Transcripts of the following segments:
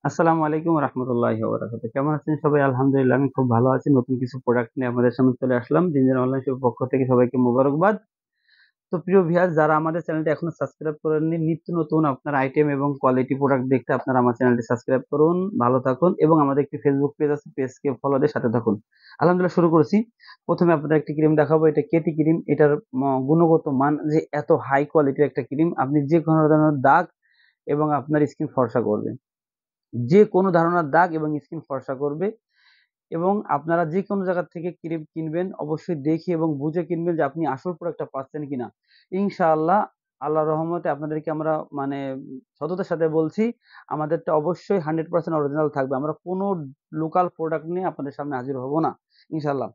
আসসালামু আলাইকুম রহমতুল্লাহি ওয়া বারাকাতুহু। কেমন আছেন সবাই? আলহামদুলিল্লাহ আমি খুব ভালো আছি। নতুন কিছু প্রোডাক্ট নিয়ে আপনাদের সামনে চলে আসলাম। জিনজার অনলাইন শপের পক্ষ থেকে সবাইকে মোবারকবাদ। তো প্রিয় ভিউয়ার্স, যারা আমাদের চ্যানেলটি এখনো সাবস্ক্রাইব করেননি, নিত্য নতুন আপনার আইটেম এবং কোয়ালিটি প্রোডাক্ট দেখতে আপনারা আমার চ্যানেলটি সাবস্ক্রাইব করুন, ভালো থাকুন এবং আমাদের একটি ফেসবুক পেজ আছে, পেজকে ফলো দিয়ে সাথে থাকুন। আলহামদুলিল্লাহ, শুরু করেছি। প্রথমে আপনাদের একটি ক্রিম দেখাবো। এটা কেটি ক্রিম। এটার গুণগত মান যে এত হাই কোয়ালিটির একটা ক্রিম, আপনি যে কোনো ধরনের দাগ এবং আপনার স্কিন ফর্সা করবে। যে কোনো ধারণার দাগ এবং স্কিন ফর্সা করবে। এবং আপনারা যে কোনো জায়গা থেকে ক্রিম কিনবেন অবশ্যই দেখে এবং বুঝে কিনবেন যে আপনি আসল প্রোডাক্টটা পাচ্ছেন কিনা। ইনশাআল্লাহ, আল্লাহর রহমতে আপনাদেরকে আমরা মানে সততার সাথে বলছি, আমাদেরটা অবশ্যই 100% অরিজিনাল থাকবে। আমরা কোনো লোকাল প্রোডাক্ট নিয়ে আপনাদের সামনে হাজির হব না, ইনশাআল্লাহ।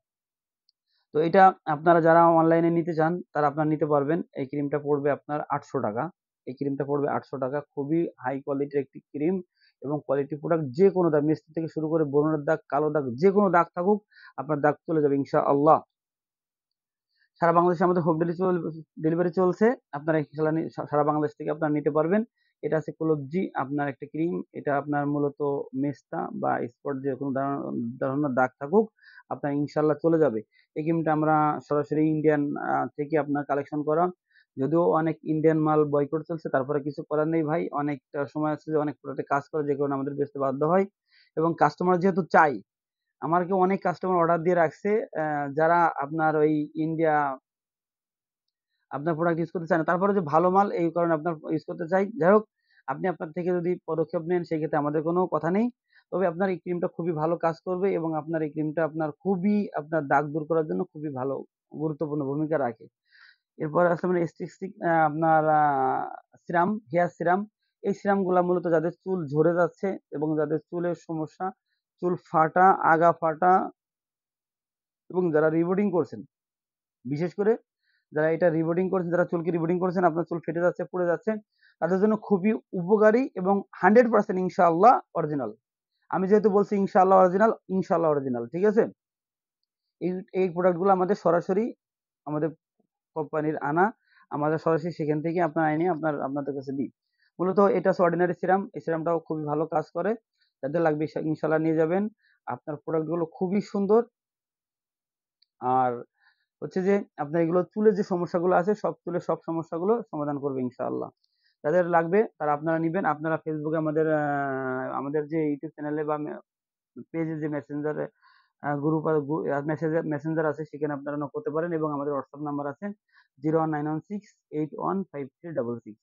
তো এটা আপনারা যারা অনলাইনে নিতে চান তারা আপনারা নিতে পারবেন। এই ক্রিমটা পড়বে আপনার ৳800। এই ক্রিমটা পড়বে ৳800। খুবই হাই কোয়ালিটির একটি ক্রিম এবং কোয়ালিটি প্রোডাক্ট। যে কোনো দাগ, মেস্তি থেকে শুরু করে ব্রণের দাগ, কালো দাগ, যে কোনো দাগ থাকুক আপনার দাগ চলে যাবে ইনশাআল্লাহ। সারা বাংলাদেশে আমাদের হোম ডেলিভারি চলছে। আপনারা ইনশাআল্লাহ সারা বাংলাদেশ থেকে আপনারা নিতে পারবেন। এটা আছে কুলুবজি আপনার একটা ক্রিম। এটা আপনার মূলত মেস্তা বা স্পট যে কোনো ধরনের দাগ থাকুক আপনার ইনশাআল্লাহ চলে যাবে। এই ক্রিমটা আমরা সরাসরি ইন্ডিয়ান থেকে আপনার কালেকশন করা। যদিও অনেক ইন্ডিয়ান মাল বয়কট চলছে, তারপরে কিছু করার নেই ভাই। অনেকটা সময় আছে যে অনেক প্রোডাক্টে কাজ করে, যে কারণে আমাদের বেচতে বাধ্য হয় এবং কাস্টমার যেহেতু চাই, আমাকে অনেক কাস্টমার অর্ডার দিয়ে রাখছে যারা আপনার ওই ইন্ডিয়া আপনার প্রোডাক্ট ইউজ করতে চায় না। তারপরে যে ভালো মাল এই কারণে আপনার ইউজ করতে চাই। যাই হোক, আপনি আপনার থেকে যদি পদক্ষেপ নেন সেক্ষেত্রে আমাদের কোনো কথা নেই। তবে আপনার এই ক্রিমটা খুবই ভালো কাজ করবে এবং আপনার এই ক্রিমটা আপনার খুবই আপনার দাগ দূর করার জন্য খুবই ভালো গুরুত্বপূর্ণ ভূমিকা রাখে। এরপর আছে আপনার স্টিক আপনার সিরাম, হেয়ার সিরাম। এই সিরামগুলা মূলত যাদের চুল ঝরে যাচ্ছে এবং যাদের চুলের সমস্যা, চুল ফাটা, আগা ফাটা এবং যারা রিবুডিং করছেন, বিশেষ করে যারা এটা রিবুডিং করছেন, যারা চুলকে রিবুডিং করছেন, আপনার চুল ফেটে যাচ্ছে, পুড়ে যাচ্ছে, তাদের জন্য খুবই উপকারী এবং 100% ইনশাআল্লাহ অরিজিনাল। আমি যেহেতু বলছি ইনশাআল্লাহ অরিজিনাল, ইনশাআল্লাহ অরিজিনাল। ঠিক আছে? এই এই প্রোডাক্ট গুলো আমাদের সরাসরি আমাদের কোম্পানির আনা। আমাদের সরাসরি সেখান থেকে আপনার এনে আপনাদের কাছে দিই। মূলত এটা হচ্ছে অর্ডিনারি সিরাম। এই সিরামটাও খুবই ভালো কাজ করে। যাদের লাগবে ইনশাআল্লাহ নিয়ে যাবেন। আপনার প্রোডাক্ট গুলো খুবই সুন্দর। আর হচ্ছে যে আপনার এগুলো চুলের যে সমস্যাগুলো আছে চুলের সব সমস্যাগুলো সমাধান করবে ইনশাআল্লাহ। যাদের লাগবে তারা আপনারা নিবেন। আপনারা ফেসবুকে আমাদের যে ইউটিউব চ্যানেলে বা পেজে যে মেসেঞ্জারে গ্রুপ মেসেঞ্জার আছে সেখানে আপনারা নক করতে পারেন এবং আমাদের হোয়াটসঅ্যাপ নাম্বার আছে 01916815366।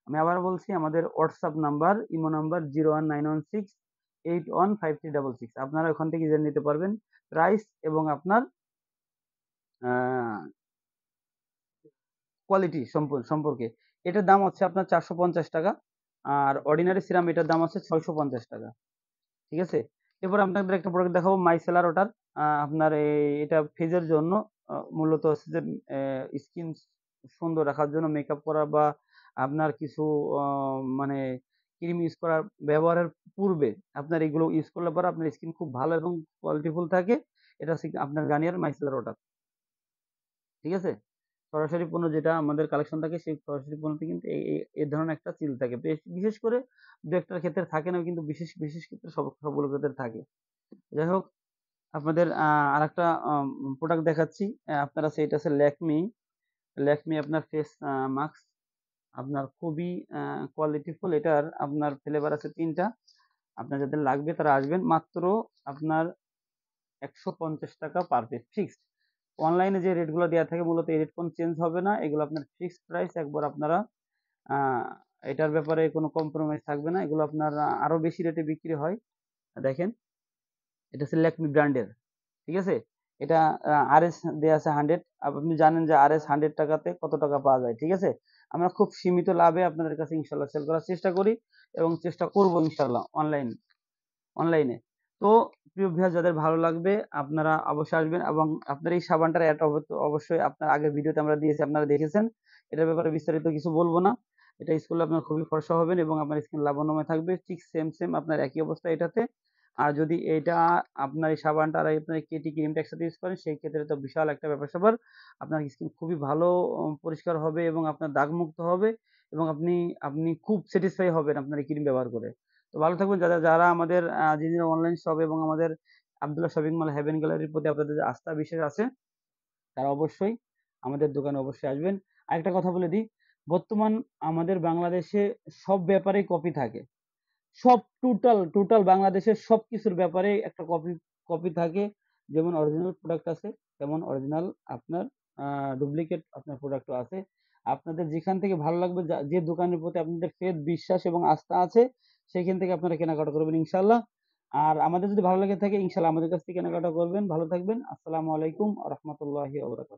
আমি আবার বলছি, আমাদের হোয়াটসঅ্যাপ নাম্বার, ইমো নাম্বার 01916815366। আপনারা ওখান থেকে জেনে নিতে পারবেন প্রাইস এবং আপনার আহ কোয়ালিটি সম্পর্কে। এটার দাম হচ্ছে আপনার ৳450। আর অর্ডিনারি সিরাম এটার দাম হচ্ছে ৳650। ঠিক আছে? এরপর আপনাদের একটা প্রোডাক্ট দেখাবো মাইসেলার ওয়াটার। আপনার এটা ফেজের জন্য মূলত হচ্ছে যে স্কিন সুন্দর রাখার জন্য মেকআপ করা বা আপনার কিছু অ মানে ক্রিম ইউজ করার ব্যবহারের পূর্বে আপনার এগুলো ইউজ করলে পরে আপনার স্কিন খুব ভালো এবং কোয়ালিটিফুল থাকে। এটা হচ্ছে আপনার গার্নিয়ার মাইসেলার ওয়াটার। ঠিক আছে? সরাসরি পণ্য যেটা আমাদের কালেকশন থাকে সেই সরাসরি পণ্যতে কিন্তু এই ধরনের একটা সিল থাকে। বিশেষ করে ২-১ টার ক্ষেত্রে থাকে না, কিন্তু বিশেষ ক্ষেত্রে সবগুলো ক্ষেত্রে থাকে। যাই হোক, আপনাদের আরেকটা প্রোডাক্ট দেখাচ্ছি। আপনার আছে, এটা আছে ল্যাকমি আপনার ফেস মাস্ক। আপনার খুবই কোয়ালিটিফুল। এটার আপনার ফ্লেভার আছে ৩ টা। আপনার যাদের লাগবে তারা আসবেন। মাত্র আপনার ৳১৫০ পার পিস ফিক্সড। অনলাইনে যে রেটগুলো দেয়া থাকে মূলত এই রেট কোনো চেঞ্জ হবে না। এগুলো আপনার ফিক্সড প্রাইস। একবার আপনারা আ এটার ব্যাপারে কোনো কম্প্রোমাইজ থাকবে না। এগুলো আপনার আরো বেশি রেটে বিক্রি হয়। দেখেন, এটা হচ্ছে ল্যাকমি ব্র্যান্ডের। ঠিক আছে? এটা আরএস দেয়া আছে 100। আপনি জানেন যে আরএস ৳100 তে কত টাকা পাওয়া যায়। ঠিক আছে? আমরা খুব সীমিত লাভে আপনাদের কাছে ইনশাআল্লাহ সেল করার চেষ্টা করি এবং চেষ্টা করব ইনশাআল্লাহ অনলাইনে। তো প্রিয় ভিউয়ার্স, যাদের ভালো লাগবে আপনারা অবশ্যই আসবেন এবং আপনার এই সাবানটার অ্যাড অবশ্যই আপনার আগের ভিডিওতে আমরা দিয়েছি, আপনারা দেখেছেন। এটার ব্যাপারে বিস্তারিত কিছু বলব না। এটা ইউজ করলে আপনার খুবই ফর্সা হবেন এবং আপনার স্কিন লাবণ্যময় থাকবে। ঠিক সেম আপনার একই অবস্থা এটাতে। আর যদি এটা আপনার এই সাবানটা আর আপনার এই কেটি ক্রিমটা একসাথে ইউজ করেন সেই ক্ষেত্রে তো বিশাল একটা ব্যাপার-স্যাপার। আপনার স্কিন খুবই ভালো পরিষ্কার হবে এবং আপনার দাগমুক্ত হবে এবং আপনি খুব স্যাটিসফাই হবেন আপনার এই ক্রিম ব্যবহার করে। তো ভালো থাকবেন। যারা আমাদের জিঞ্জিরা অনলাইন শপ এবং আমাদের আব্দুল্লাহ শপিং মল, হেভেন গ্যালারির প্রতি আপনাদের যে আস্থা বিশ্বাস আছে, তারা অবশ্যই আমাদের দোকানে অবশ্যই আসবেন। আরেকটা কথা বলে দিই, বর্তমান আমাদের বাংলাদেশে সব ব্যাপারেই কপি থাকে। সব টোটাল বাংলাদেশের সবকিছুর ব্যাপারে একটা কপি থাকে। যেমন অরিজিনাল প্রোডাক্ট আছে, তেমন অরিজিনাল আপনার ডুপ্লিকেট আপনার প্রোডাক্টও আছে। আপনাদের যেখান থেকে ভালো লাগবে, যে দোকানের প্রতি আপনাদের ফেথ, বিশ্বাস এবং আস্থা আছে, সেখান থেকে আপনারা কেনাকাটা করবেন ইনশাআল্লাহ। আর আমাদের যদি ভালো লেগে থাকে ইনশাআল্লাহ আমাদের কাছ থেকে কেনাকাটা করবেন। ভালো থাকবেন। আসসালামু আলাইকুম ওয়া রাহমাতুল্লাহি ওয়া বারাকাতুহু।